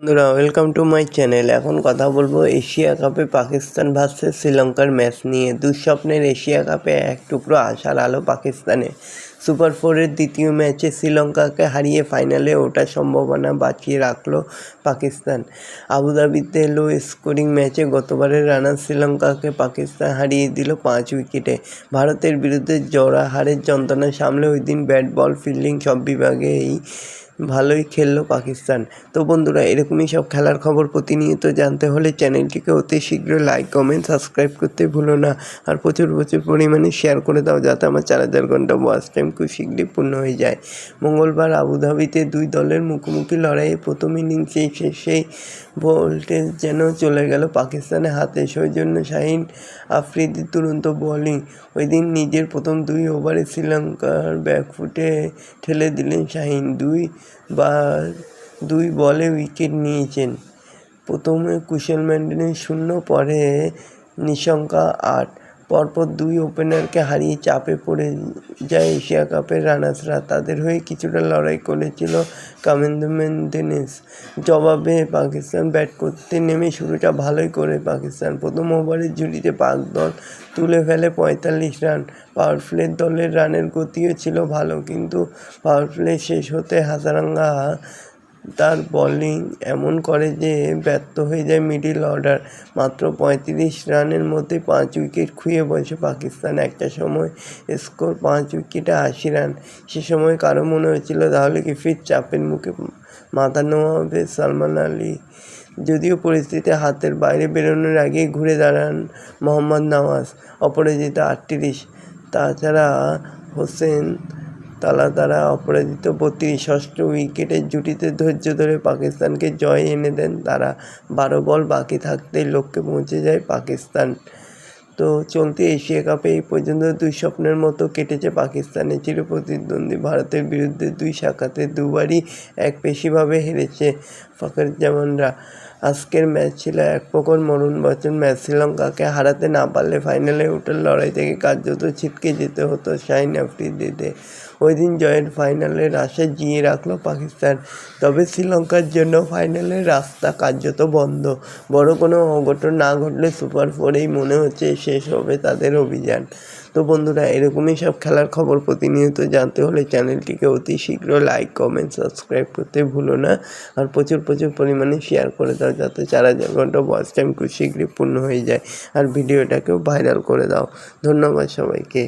বন্ধুরা welcome to my channel. এখন কথা বলবো এশিয়া কাপে পাকিস্তান ভার্সেস শ্রীলঙ্কার ম্যাচ নিয়ে। দুঃস্বপ্নের এশিয়া কাপে এক টুকরো আশার আলো পাকিস্তানে। সুপার ফোরের দ্বিতীয় ম্যাচে শ্রীলঙ্কাকে হারিয়ে ফাইনালে ওঠার সম্ভাবনা বাঁচিয়ে রাখলো পাকিস্তান। আবুধাবিতে লো স্কোরিং ম্যাচে গতবারের রানার শ্রীলঙ্কাকে পাকিস্তান হারিয়ে দিল 5 উইকেটে। ভারতের বিরুদ্ধে জোড়া হারের যন্ত্রণা সামলে ওই দিন ব্যাট বল ফিল্ডিং সব বিভাগেই ভালোই খেললো পাকিস্তান। তো বন্ধুরা, এরকমই সব খেলার খবর প্রতিনিয়ত জানতে হলে চ্যানেলটিকে অতি শীঘ্র লাইক কমেন্ট সাবস্ক্রাইব করতে ভুলো না। আর প্রচুর পরিমাণে শেয়ার করে দাও, যাতে আমার 4000 ঘন্টা ওয়াচ টাইম খুব শীঘ্রই পূর্ণ হয়ে যায়। মঙ্গলবার আবুধাবিতে দুই দলের মুখোমুখি লড়াইয়ে প্রথম ইনিংসেই শেষেই ভোল্টেজ যেন চলে গেল পাকিস্তানের হাতে। সৌজন্য শাহিন আফ্রিদির দুরন্ত বোলিং ওই দিন নিজের প্রথম 2 ওভারে শ্রীলঙ্কার ব্যাকফুটে ঠেলে দিলেন শাহিন। 2 বলে উইকেট নিয়েছেন। প্রথমে কুশল মেন্ডিসের 0, পরে নিশঙ্কা 8। পরপর 2 ওপেনারকে হারিয়ে চাপে পড়ে যায় এশিয়া কাপের রানার্সরা। তাদের হয়ে কিছুটা লড়াই করেছিল কামেন্দু মেন্দিস। জবাবে পাকিস্তান ব্যাট করতে নেমে শুরুটা ভালোই করে পাকিস্তান। প্রথম ওভারের ঝুলিতে পাক দল তুলে ফেলে 45 রান। পাওয়ার প্লে দলের রানের গতিও ছিল ভালো, কিন্তু পাওয়ার প্লে শেষ হতে হাসারাঙ্গা তার বোলিং এমন করে যে ব্যর্থ হয়ে যায় মিডল অর্ডার। মাত্র 35 রানের মধ্যে 5 উইকেট খুইয়ে বসে পাকিস্তান। একটা সময় স্কোর 5 উইকেটে 80 রান। সে সময় কারো মনে হয়েছিল তাহলে কি ফির চাপের মুখে মাথা নোয়াবে সালমান আলী। যদিও পরিস্থিতি হাতের বাইরে বেরোনোর আগেই ঘুরে দাঁড়ান মোহাম্মদ নওয়াজ। অপরাজিত 38। তাছাড়া হোসেন তারা অপরাজিত 32। ষষ্ঠ উইকেটের জুটিতে ধৈর্য ধরে পাকিস্তানকে জয় এনে দেন তারা। 12 বল বাকি থাকতেই লক্ষ্যে পৌঁছে যায় পাকিস্তান। তো চলতি এশিয়া কাপে এই পর্যন্ত দুঃস্বপ্নের মতো কেটেছে পাকিস্তানের চিরপ্রতিদ্বন্দ্বী ভারতের বিরুদ্ধে 2 সাক্ষাতে 2বারই একপেশিভাবে হেরেছে ফাখরজামানরা। আজকের ম্যাচ ছিল এক প্রকার মরণবচন ম্যাচ। শ্রীলঙ্কাকে হারাতে না পারলে ফাইনালে ওঠার লড়াই থেকে কার্যত ছিটকে যেতে হতো শাহিন আফ্রিদিদের। ওই দিন জয়ের ফাইনালের আশা জিইয়ে রাখল পাকিস্তান। তবে শ্রীলঙ্কার জন্য ফাইনালের রাস্তা কার্যত বন্ধ। বড় কোনো অঘটন না ঘটলে সুপার ফোরেই মনে হচ্ছে শেষ হবে তাদের অভিযান। তো বন্ধুরা, এরকমই সব খেলার খবর প্রতিনিয়ত জানতে হলে চ্যানেলটিকে অতি শীঘ্র লাইক কমেন্ট সাবস্ক্রাইব করতে ভুলো না। আর প্রচুর পরিমাণে শেয়ার করে দাও, যাতে 4000 ঘন্টা ওয়াচ টাইম খুব শীঘ্রই পূর্ণ হয়ে যায়। আর ভিডিওটাকেও ভাইরাল করে দাও। ধন্যবাদ সবাইকে।